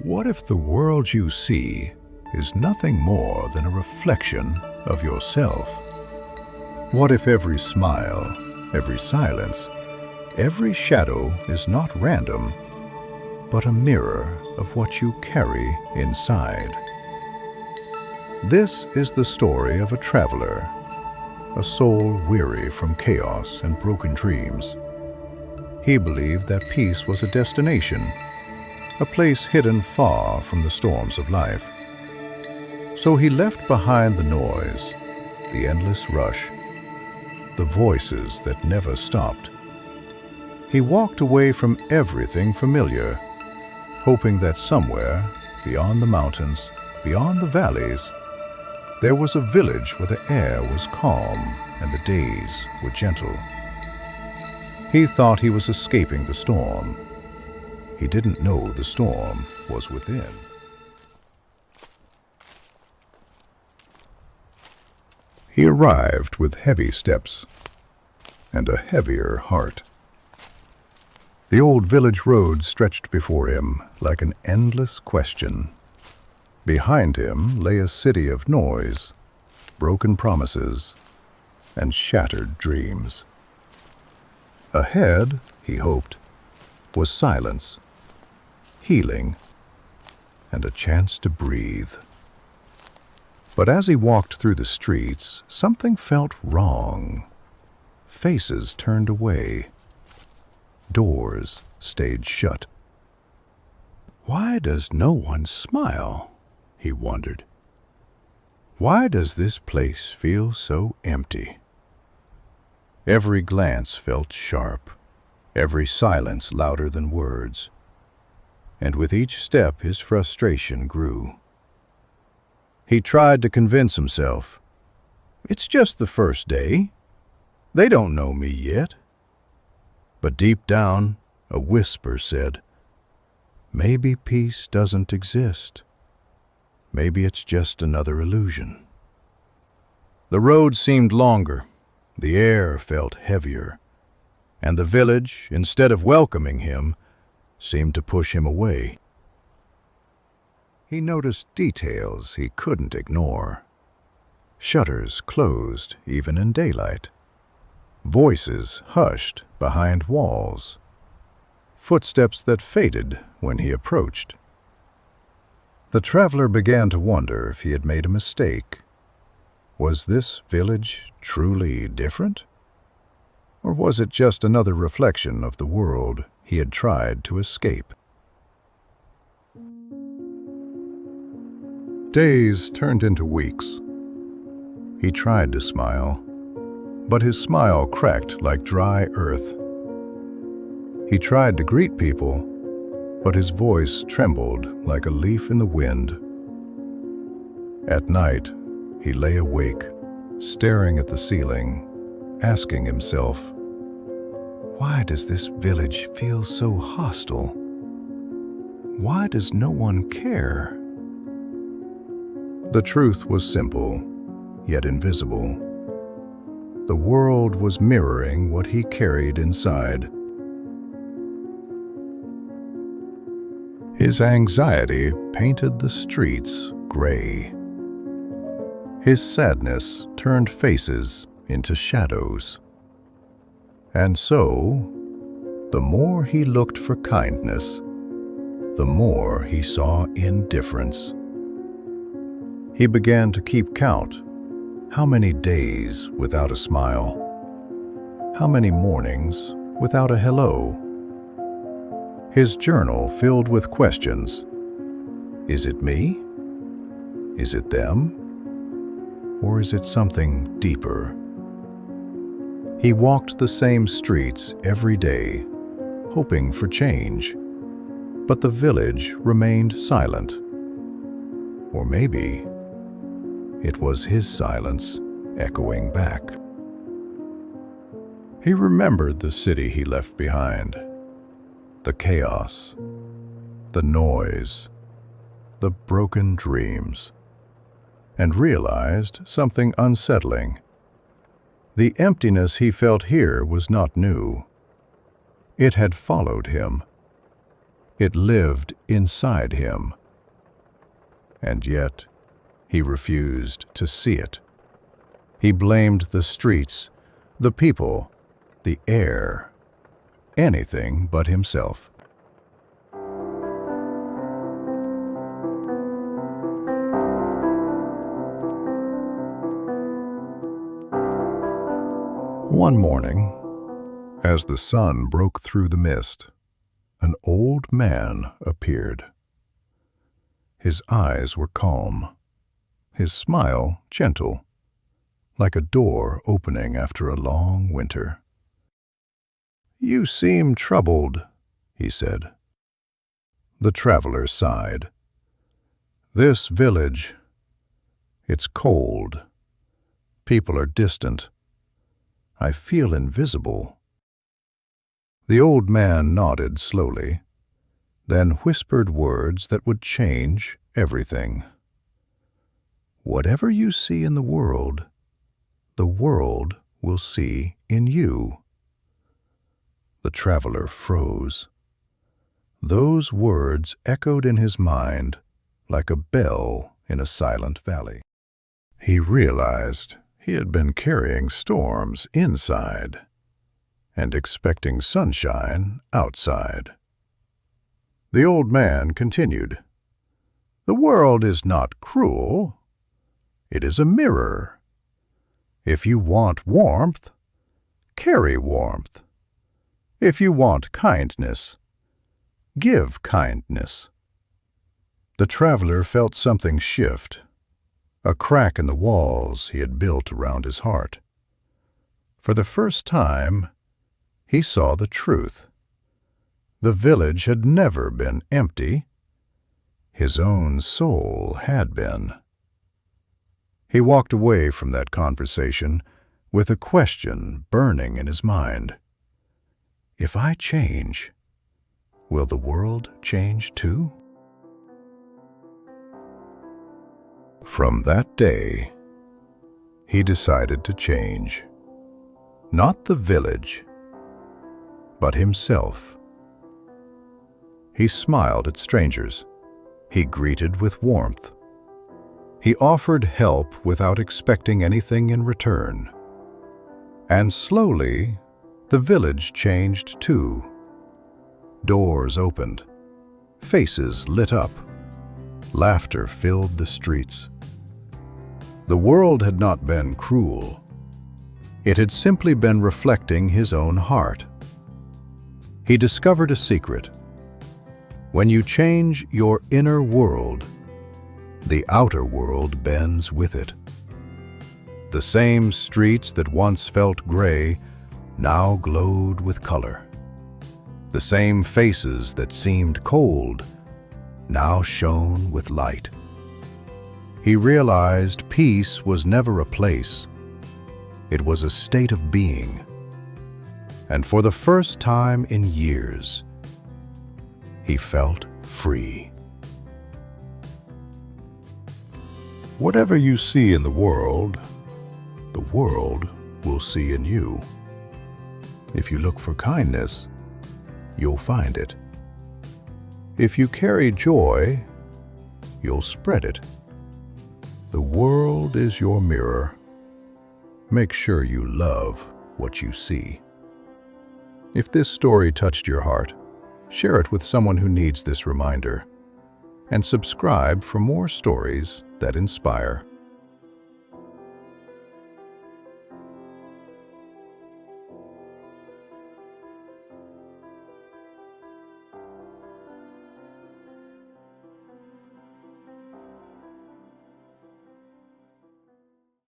What if the world you see is nothing more than a reflection of yourself? What if every smile, every silence, every shadow is not random, but a mirror of what you carry inside? This is the story of a traveler, a soul weary from chaos and broken dreams. He believed that peace was a destination, a place hidden far from the storms of life. So he left behind the noise, the endless rush, the voices that never stopped. He walked away from everything familiar, hoping that somewhere, beyond the mountains, beyond the valleys, there was a village where the air was calm and the days were gentle. He thought he was escaping the storm. He didn't know the storm was within. He arrived with heavy steps and a heavier heart. The old village road stretched before him like an endless question. Behind him lay a city of noise, broken promises, and shattered dreams. Ahead, he hoped, was silence, healing, and a chance to breathe. But as he walked through the streets, something felt wrong. Faces turned away. Doors stayed shut. Why does no one smile? He wondered. Why does this place feel so empty? Every glance felt sharp, every silence louder than words, and with each step his frustration grew. He tried to convince himself, it's just the first day. They don't know me yet. But deep down, a whisper said, maybe peace doesn't exist. Maybe it's just another illusion. The road seemed longer, the air felt heavier, and the village, instead of welcoming him, seemed to push him away. He noticed details he couldn't ignore. Shutters closed even in daylight. Voices hushed behind walls. Footsteps that faded when he approached. The traveler began to wonder if he had made a mistake. Was this village truly different? Or was it just another reflection of the world he had tried to escape? Days turned into weeks. He tried to smile, but his smile cracked like dry earth. He tried to greet people, but his voice trembled like a leaf in the wind. At night, he lay awake, staring at the ceiling, asking himself, why does this village feel so hostile? Why does no one care? The truth was simple, yet invisible. The world was mirroring what he carried inside. His anxiety painted the streets gray. His sadness turned faces into shadows. And so, the more he looked for kindness, the more he saw indifference. He began to keep count. How many days without a smile? How many mornings without a hello? His journal filled with questions. Is it me? Is it them? Or is it something deeper? He walked the same streets every day, hoping for change, but the village remained silent. Or maybe it was his silence echoing back. He remembered the city he left behind, the chaos, the noise, the broken dreams, and realized something unsettling. The emptiness he felt here was not new. It had followed him. It lived inside him. And yet, he refused to see it. He blamed the streets, the people, the air, anything but himself. One morning, as the sun broke through the mist, an old man appeared. His eyes were calm, his smile gentle, like a door opening after a long winter. "You seem troubled," he said. The traveler sighed. "This village, it's cold. People are distant. I feel invisible." The old man nodded slowly, then whispered words that would change everything. "Whatever you see in the world will see in you." The traveler froze. Those words echoed in his mind like a bell in a silent valley. He realized he had been carrying storms inside and expecting sunshine outside. The old man continued, "The world is not cruel. It is a mirror. If you want warmth, carry warmth. If you want kindness, give kindness." The traveler felt something shift, a crack in the walls he had built around his heart. For the first time, he saw the truth. The village had never been empty. His own soul had been. He walked away from that conversation with a question burning in his mind. If I change, will the world change too? From that day, he decided to change. Not the village, but himself. He smiled at strangers. He greeted with warmth. He offered help without expecting anything in return. And slowly, the village changed too. Doors opened. Faces lit up. Laughter filled the streets. The world had not been cruel. It had simply been reflecting his own heart. He discovered a secret. When you change your inner world, the outer world bends with it. The same streets that once felt gray now glowed with color. The same faces that seemed cold now shone with light. He realized peace was never a place. It was a state of being. And for the first time in years, he felt free. Whatever you see in the world will see in you. If you look for kindness, you'll find it. If you carry joy, you'll spread it. The world is your mirror. Make sure you love what you see. If this story touched your heart, share it with someone who needs this reminder. And subscribe for more stories that inspire.